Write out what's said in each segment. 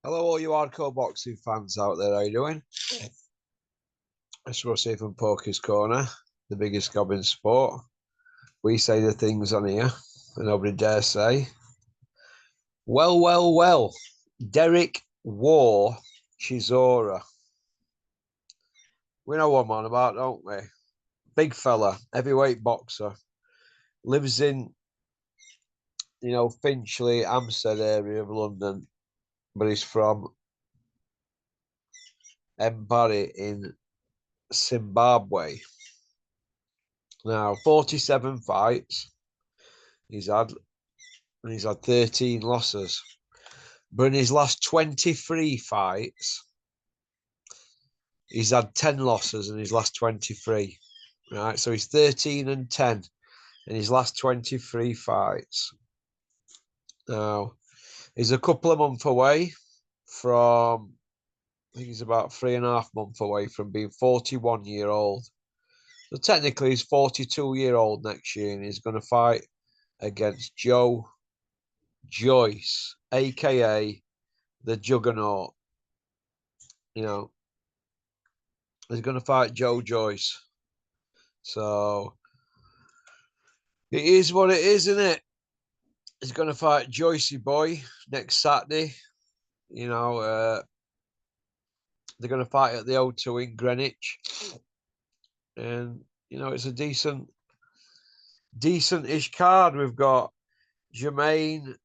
Hello, all you hardcore boxing fans out there. How you doing? It's Rusty from Poker's Corner, the biggest gob in sport. We say the things on here that nobody dare say. Well. Derek War Chisora. We know what I'm on about, don't we? Big fella, heavyweight boxer. Lives in, Finchley, Hampstead area of London, but he's from Mbari in Zimbabwe. Now, 47 fights he's had, and he's had 13 losses. But in his last 23 fights, he's had 10 losses in his last 23. Right, so he's 13-10 in his last 23 fights. Now, he's a couple of months away from, I think he's about 3.5 months away from being 41-year-old. So technically, he's 42-year-old next year, and he's going to fight against Joyce, aka the Juggernaut. He's going to fight Joyce. So it is what it is, isn't it? He's going to fight Joycey Boy next Saturday. They're going to fight at the O2 in Greenwich. And, it's a decent-ish card. We've got Jermaine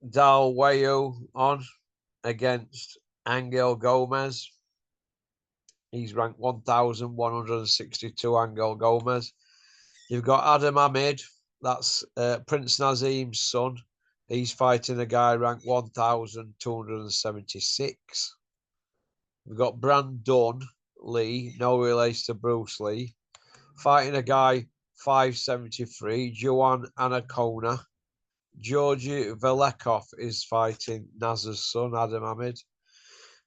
Dalwayo on against Angel Gomez. He's ranked 1,162, Angel Gomez. You've got Adam Ahmed. That's Prince Nazim's son. He's fighting a guy ranked 1,276. We've got Brandon Lee, no relation to Bruce Lee, fighting a guy 573, Joanne Anacona. Georgi Velekov is fighting Naz's son, Adam Ahmed.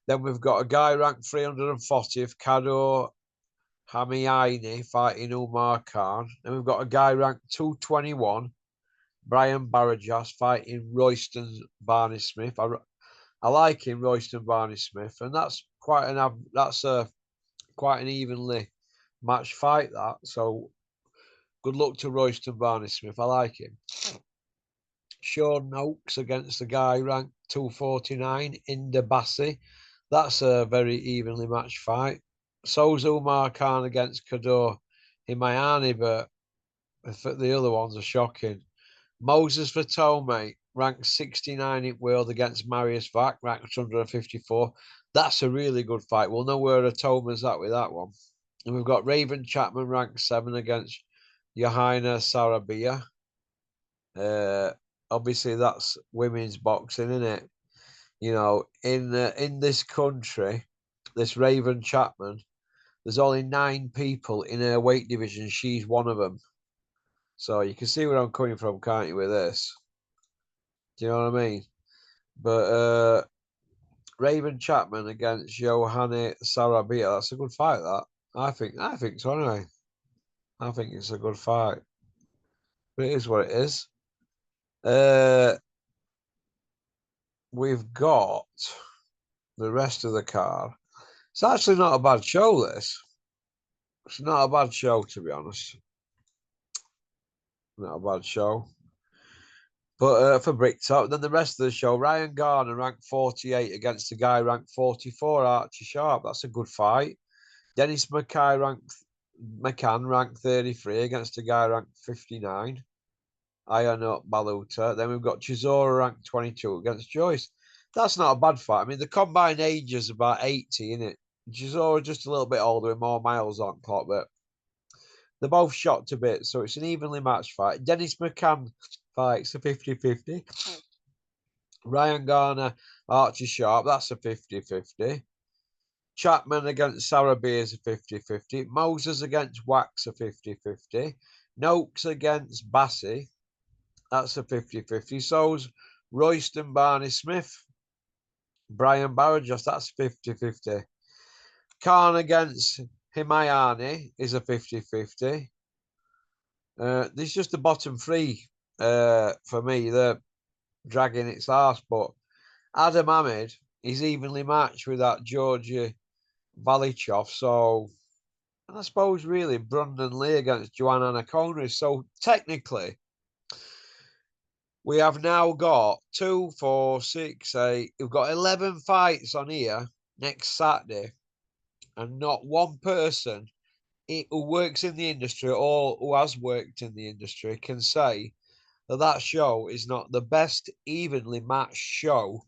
Then we've got a guy ranked 340, Kado Hamiaini fighting Umar Khan. Then we've got a guy ranked 221, Brian Barajas fighting Royston Barney Smith. I like him, Royston Barney Smith, and that's quite an evenly matched fight. That so good luck to Royston Barney Smith. I like him. Sean Noakes against the guy ranked 249, Inda Bassi. That's a very evenly matched fight. So's Umar Khan against Kador Himayani, but the other ones are shocking. Moses Fatome, ranked 69 in world against Marius Vac, ranked 154. That's a really good fight. We'll know where Atoma's at with that one. And we've got Raven Chapman, ranked 7 against Johanna Sarabia. Obviously, that's women's boxing, isn't it? In this country, this Raven Chapman, there's only 9 people in her weight division. She's one of them. So you can see where I'm coming from, can't you, with this? Do you know what I mean? But Raven Chapman against Johanna Sarabia, that's a good fight, that. I think so anyway. I think it's a good fight. But it is what it is. We've got the rest of the card. It's actually not a bad show, this. It's not a bad show, to be honest. Not a bad show. But for Bricktop, then the rest of the show, Ryan Garner ranked 48 against a guy ranked 44, Archie Sharp. That's a good fight. Dennis McCann ranked 33 against a guy ranked 59, Ayano Baluta. Then we've got Chisora ranked 22 against Joyce. That's not a bad fight. I mean, the combined age is about 80, isn't it? Chisora just a little bit older with more miles on clock, but they're both shot to bits, so it's an evenly matched fight. Dennis McCann fights a 50-50. Ryan Garner, Archie Sharp, that's a 50-50. Chapman against Sarabia is a 50-50. Moses against Wax a 50-50. Noakes against Bassi, that's a 50-50. So's Royston Barney Smith. Brian Barajas, that's 50-50. Khan against Himayani is a 50-50. This is just the bottom 3 for me. They're dragging its arse, but Adam Ahmed he's evenly matched with that Georgia Valichov. So, and I suppose really Brandon Lee against Joanna Anaconda. So technically, we have now got 2, 4, 6, 8. We've got 11 fights on here next Saturday, and not one person who works in the industry or who has worked in the industry can say that that show is not the best evenly matched show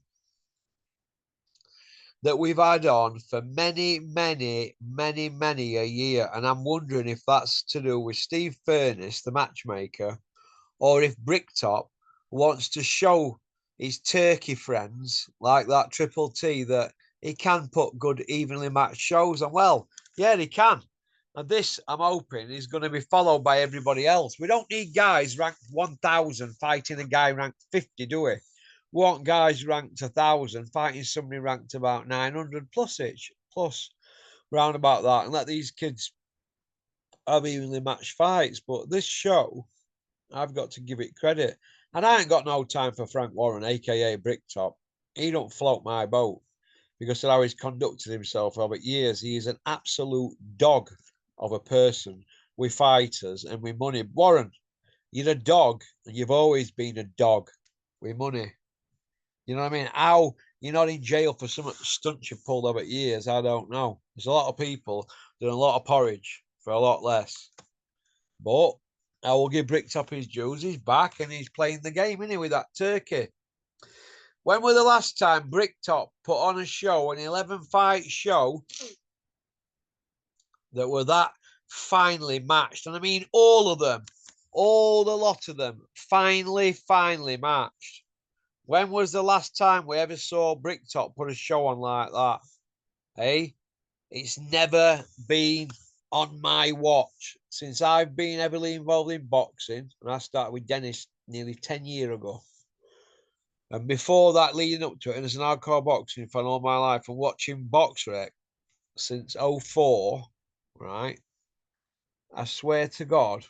that we've had on for many, many, many, many a year. And I'm wondering if that's to do with Steve Furness, the matchmaker, or if Bricktop wants to show his turkey friends like that Triple T that he can put good evenly matched shows on. Well, yeah, he can. And this, I'm hoping, is going to be followed by everybody else. We don't need guys ranked 1,000 fighting a guy ranked 50, do we? We want guys ranked 1,000 fighting somebody ranked about 900 plus each, plus round about that, and let these kids have evenly matched fights. But this show, I've got to give it credit. And I ain't got no time for Frank Warren, aka Bricktop. He don't float my boat because of how he's conducted himself over years. He is an absolute dog of a person with fighters and with money. Warren, you're a dog, and you've always been a dog with money. You know what I mean? How you're not in jail for some stunts you've pulled over years, I don't know. There's a lot of people doing a lot of porridge for a lot less. But I will give Bricktop his dues. He's back and he's playing the game, isn't he, with that turkey? When was the last time Bricktop put on a show, an 11-fight show, that were that finely matched? And I mean all of them, all the lot of them, finely matched. When was the last time we ever saw Bricktop put a show on like that? Hey, it's never been on my watch since I've been heavily involved in boxing. And I started with Dennis nearly 10 years ago. And before that, leading up to it, and as an hardcore boxing fan all my life, and watching BoxRec since 04, right? I swear to God,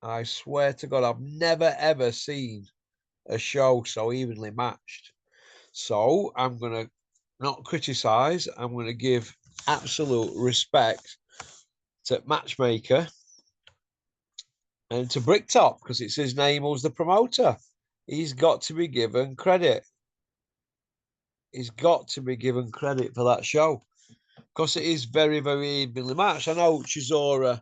I've never ever seen a show so evenly matched. So I'm going to not criticize, I'm going to give absolute respect to Matchmaker and to Bricktop because it's his name who's the promoter. He's got to be given credit. He's got to be given credit for that show because it is very, very evenly matched. I know Chisora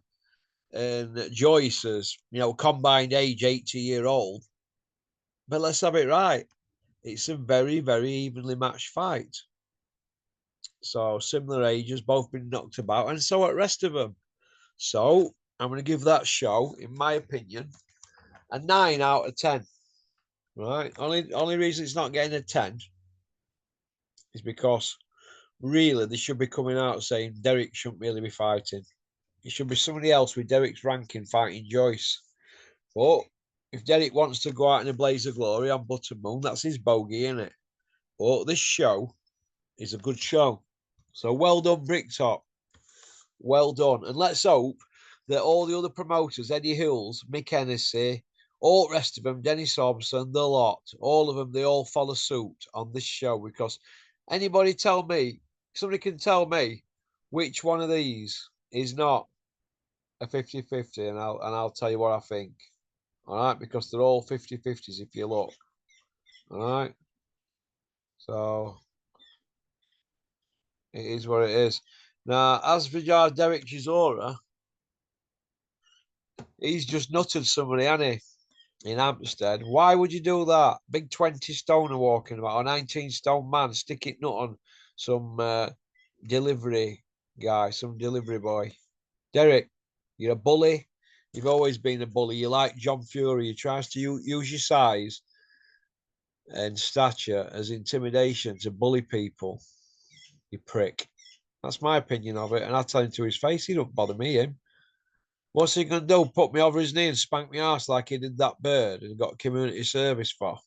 and Joyce's, combined age 80-year-old, but let's have it right. It's a very, very evenly matched fight. So similar ages, both been knocked about, and so are the rest of them. So I'm going to give that show, in my opinion, a 9 out of 10. Right? Only reason it's not getting a 10 is because really they should be coming out saying Derek shouldn't really be fighting. It should be somebody else with Derek's ranking fighting Joyce. But if Derek wants to go out in a blaze of glory on Buttermoon, that's his bogey, isn't it? But this show is a good show. So well done, Bricktop. Well done. And let's hope that all the other promoters, Eddie Hills, Mick Hennessy, all the rest of them, Dennis Hobson, the lot, all of them, they all follow suit on this show because somebody can tell me which one of these is not a 50-50 and I'll tell you what I think. All right, because they're all 50-50s if you look. All right. So it is what it is. Now, as for Derek Chisora, he's just nutted somebody, hasn't he, in Hampstead? Why would you do that? Big 20 stoner walking about, a 19 stone man, sticking nut on some delivery guy, some delivery boy. Derek, you're a bully. You've always been a bully. You like John Fury. You tries to use your size and stature as intimidation to bully people. You prick. That's my opinion of it. And I tell him to his face, he don't bother me, him. What's he going to do? Put me over his knee and spank me ass like he did that bird and got community service for?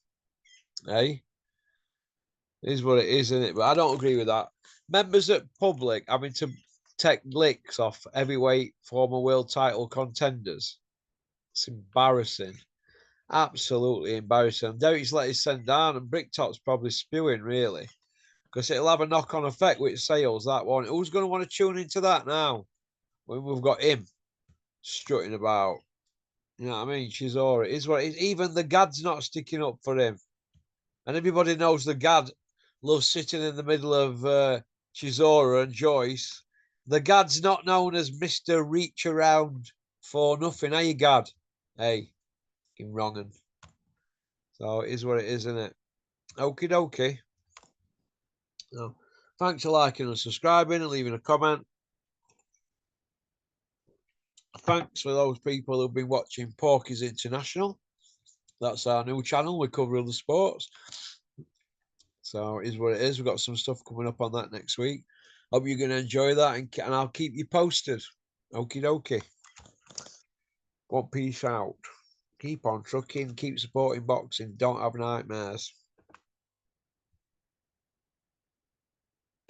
Hey? It is what it is, isn't it? But I don't agree with that. Members at public having to take licks off heavyweight former world title contenders. It's embarrassing. Absolutely embarrassing. Derek's let his send down and Bricktop's probably spewing, really. because it'll have a knock-on effect with sales, that one. Who's going to want to tune into that now when we've got him strutting about? You know what I mean? Chisora is what it is. Even the Gad's not sticking up for him. And everybody knows the Gad loves sitting in the middle of Chisora and Joyce. The Gad's not known as Mr. Reach Around for nothing, you, Gad? Hey, fucking wrongin'. So it is what it is, isn't it? Okie dokie. So, thanks for liking and subscribing and leaving a comment. Thanks for those people who've been watching Porky's International. That's our new channel. We cover other sports. So it is what it is. We've got some stuff coming up on that next week. Hope you're going to enjoy that, and I'll keep you posted. Okie dokie. One piece out. Keep on trucking. Keep supporting boxing. Don't have nightmares.